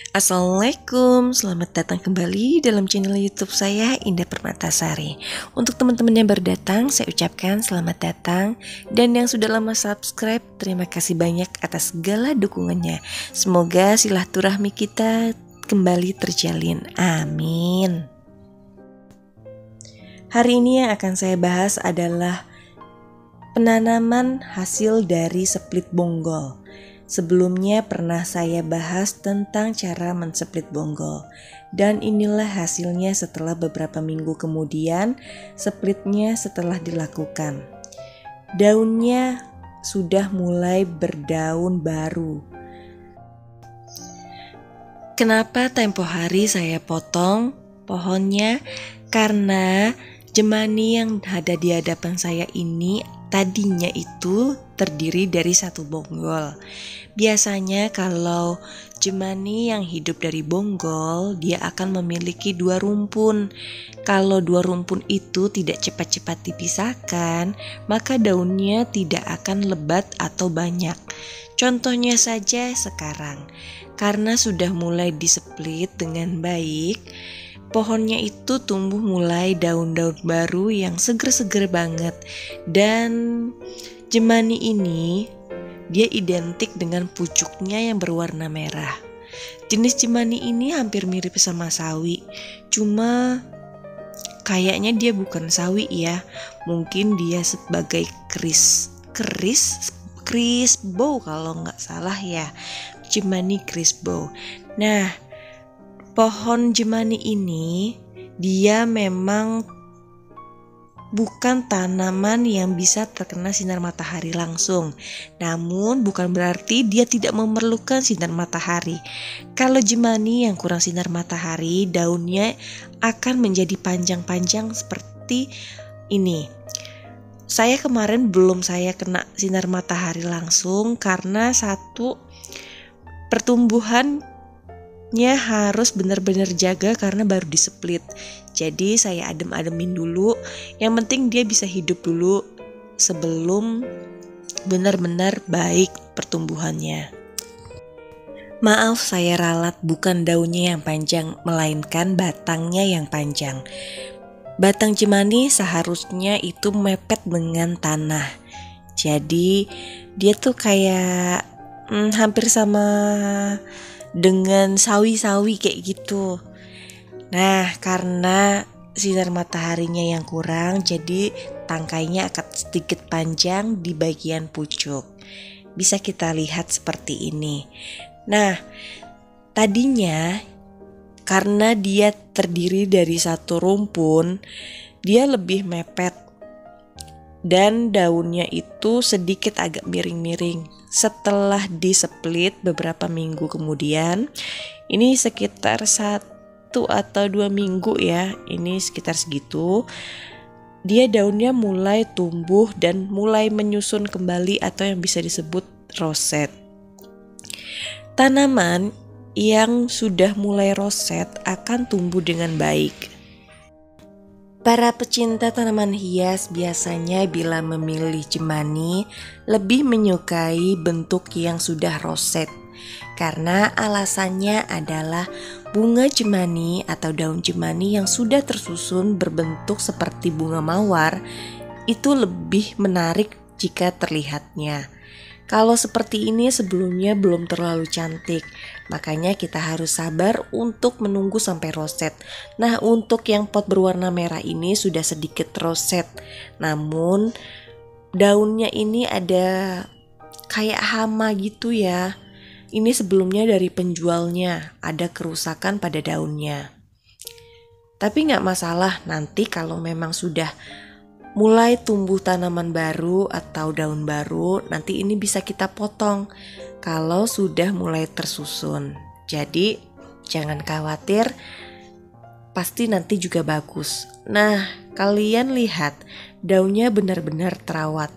Assalamualaikum, selamat datang kembali dalam channel YouTube saya, Indah Permatasari. Untuk teman-teman yang baru datang, saya ucapkan selamat datang. Dan yang sudah lama subscribe, terima kasih banyak atas segala dukungannya. Semoga silaturahmi kita kembali terjalin. Amin. Hari ini yang akan saya bahas adalah penanaman hasil dari split bonggol. Sebelumnya pernah saya bahas tentang cara mensplit bonggol. Dan inilah hasilnya setelah beberapa minggu kemudian splitnya setelah dilakukan. Daunnya sudah mulai berdaun baru. Kenapa tempo hari saya potong pohonnya? Karena jemani yang ada di hadapan saya ini tadinya itu terdiri dari satu bonggol. Biasanya kalau jemani yang hidup dari bonggol, dia akan memiliki dua rumpun. Kalau dua rumpun itu tidak cepat-cepat dipisahkan, maka daunnya tidak akan lebat atau banyak. Contohnya saja sekarang, karena sudah mulai displit dengan baik, pohonnya itu tumbuh mulai daun-daun baru yang seger-seger banget. Dan jemani ini dia identik dengan pucuknya yang berwarna merah. Jenis jemani ini hampir mirip sama sawi, cuma kayaknya dia bukan sawi ya. Mungkin dia sebagai Crisbo kalau nggak salah ya, jemani Crisbo. Nah, pohon jemani ini dia memang bukan tanaman yang bisa terkena sinar matahari langsung. Namun bukan berarti dia tidak memerlukan sinar matahari. Kalau jemani yang kurang sinar matahari, daunnya akan menjadi panjang-panjang seperti ini. Saya kemarin belum saya kena sinar matahari langsung karena satu, pertumbuhannya harus benar-benar jaga karena baru displit. Jadi saya adem-ademin dulu. Yang penting dia bisa hidup dulu sebelum benar-benar baik pertumbuhannya. Maaf saya ralat, bukan daunnya yang panjang, melainkan batangnya yang panjang. Batang jemani seharusnya itu mepet dengan tanah. Jadi dia tuh kayak hampir sama dengan sawi-sawi kayak gitu. Nah, karena sinar mataharinya yang kurang, jadi tangkainya akan sedikit panjang di bagian pucuk. Bisa kita lihat seperti ini. Nah, tadinya karena dia terdiri dari satu rumpun, dia lebih mepet dan daunnya itu sedikit agak miring-miring. Setelah displit beberapa minggu kemudian, ini sekitar 1 atau 2 minggu ya, ini sekitar segitu, dia daunnya mulai tumbuh dan mulai menyusun kembali atau yang bisa disebut roset. Tanaman yang sudah mulai roset akan tumbuh dengan baik. Para pecinta tanaman hias biasanya bila memilih jemani lebih menyukai bentuk yang sudah roset. Karena alasannya adalah bunga jemani atau daun jemani yang sudah tersusun berbentuk seperti bunga mawar itu lebih menarik jika terlihatnya. Kalau seperti ini sebelumnya belum terlalu cantik, makanya kita harus sabar untuk menunggu sampai roset. Nah, untuk yang pot berwarna merah ini sudah sedikit roset, namun daunnya ini ada kayak hama gitu ya. Ini sebelumnya dari penjualnya, ada kerusakan pada daunnya. Tapi gak masalah, nanti kalau memang sudah mulai tumbuh tanaman baru atau daun baru, nanti ini bisa kita potong kalau sudah mulai tersusun. Jadi jangan khawatir, pasti nanti juga bagus. Nah, kalian lihat daunnya benar-benar terawat.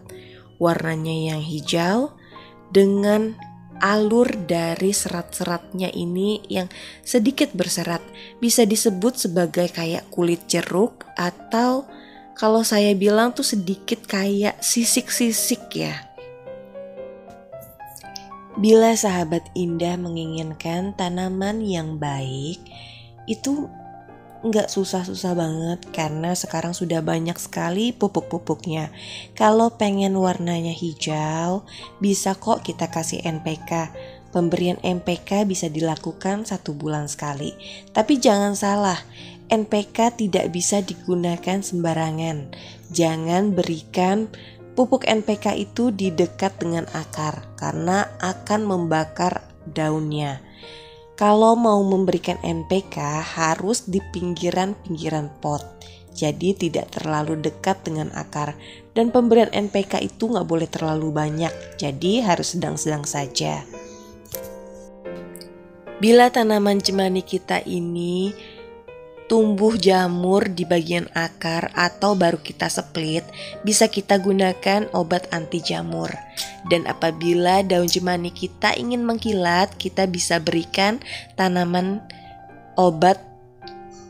Warnanya yang hijau dengan alur dari serat-seratnya ini yang sedikit berserat, bisa disebut sebagai kayak kulit jeruk, atau kalau saya bilang tuh sedikit kayak sisik-sisik ya. Bila sahabat Indah menginginkan tanaman yang baik, itu nggak susah-susah banget karena sekarang sudah banyak sekali pupuk-pupuknya. Kalau pengen warnanya hijau, bisa kok kita kasih NPK. Pemberian NPK bisa dilakukan 1 bulan sekali. Tapi jangan salah, NPK tidak bisa digunakan sembarangan. Jangan berikan pupuk NPK itu di dekat dengan akar karena akan membakar daunnya. Kalau mau memberikan NPK harus di pinggiran-pinggiran pot, jadi tidak terlalu dekat dengan akar. Dan pemberian NPK itu nggak boleh terlalu banyak, jadi harus sedang-sedang saja. Bila tanaman cemani kita ini tumbuh jamur di bagian akar atau baru kita split, bisa kita gunakan obat anti jamur. Dan apabila daun cemani kita ingin mengkilat, kita bisa berikan tanaman obat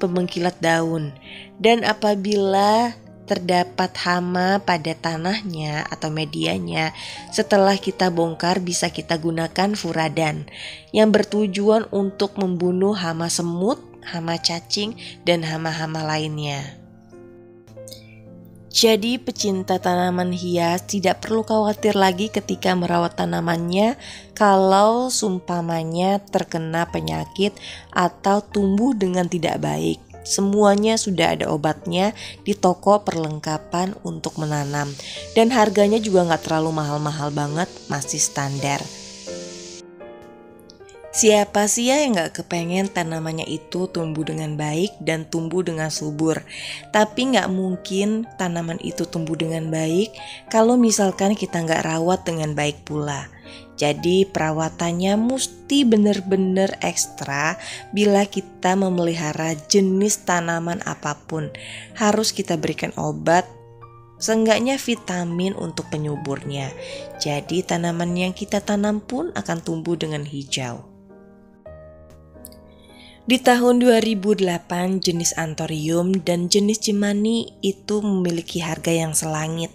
pemengkilat daun. Dan apabila terdapat hama pada tanahnya atau medianya, setelah kita bongkar bisa kita gunakan furadan yang bertujuan untuk membunuh hama semut, hama cacing, dan hama-hama lainnya. Jadi pecinta tanaman hias tidak perlu khawatir lagi ketika merawat tanamannya kalau sumpamanya terkena penyakit atau tumbuh dengan tidak baik. Semuanya sudah ada obatnya di toko perlengkapan untuk menanam. Dan harganya juga gak terlalu mahal-mahal banget, masih standar. Siapa sih ya yang gak kepengen tanamannya itu tumbuh dengan baik dan tumbuh dengan subur. Tapi gak mungkin tanaman itu tumbuh dengan baik kalau misalkan kita gak rawat dengan baik pula. Jadi perawatannya mesti benar-benar ekstra bila kita memelihara jenis tanaman apapun. Harus kita berikan obat, seenggaknya vitamin untuk penyuburnya. Jadi tanaman yang kita tanam pun akan tumbuh dengan hijau. Di tahun 2008 jenis anthurium dan jenis cemani itu memiliki harga yang selangit.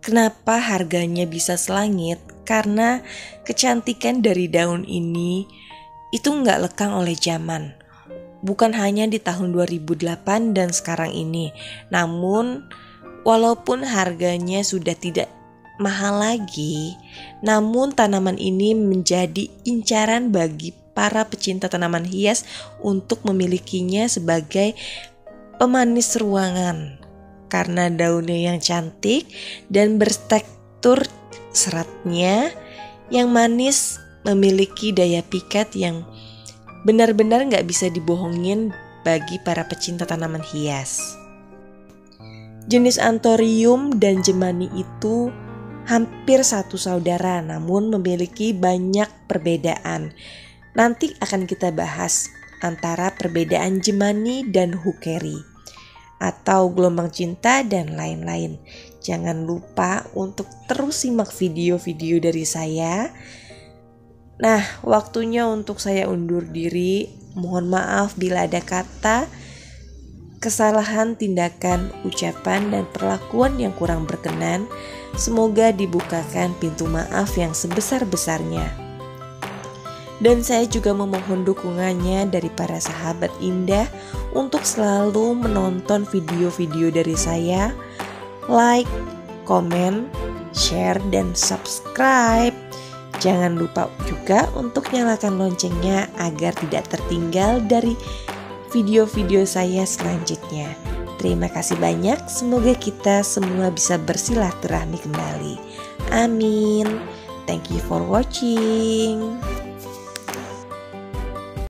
Kenapa harganya bisa selangit? Karena kecantikan dari daun ini itu nggak lekang oleh zaman. Bukan hanya di tahun 2008 dan sekarang ini. Namun walaupun harganya sudah tidak mahal lagi, namun tanaman ini menjadi incaran bagi para pecinta tanaman hias untuk memilikinya sebagai pemanis ruangan karena daunnya yang cantik dan bertekstur seratnya yang manis, memiliki daya pikat yang benar-benar gak bisa dibohongin bagi para pecinta tanaman hias. Jenis anthurium dan cemani itu hampir satu saudara namun memiliki banyak perbedaan. Nanti akan kita bahas antara perbedaan cemani dan hukeri atau gelombang cinta dan lain-lain. Jangan lupa untuk terus simak video-video dari saya. Nah, waktunya untuk saya undur diri. Mohon maaf bila ada kata, kesalahan, tindakan, ucapan, dan perlakuan yang kurang berkenan. Semoga dibukakan pintu maaf yang sebesar-besarnya. Dan saya juga memohon dukungannya dari para sahabat Indah untuk selalu menonton video-video dari saya, like, komen, share, dan subscribe. Jangan lupa juga untuk nyalakan loncengnya agar tidak tertinggal dari video-video saya selanjutnya. Terima kasih banyak, semoga kita semua bisa bersilaturahmi kembali. Amin. Thank you for watching.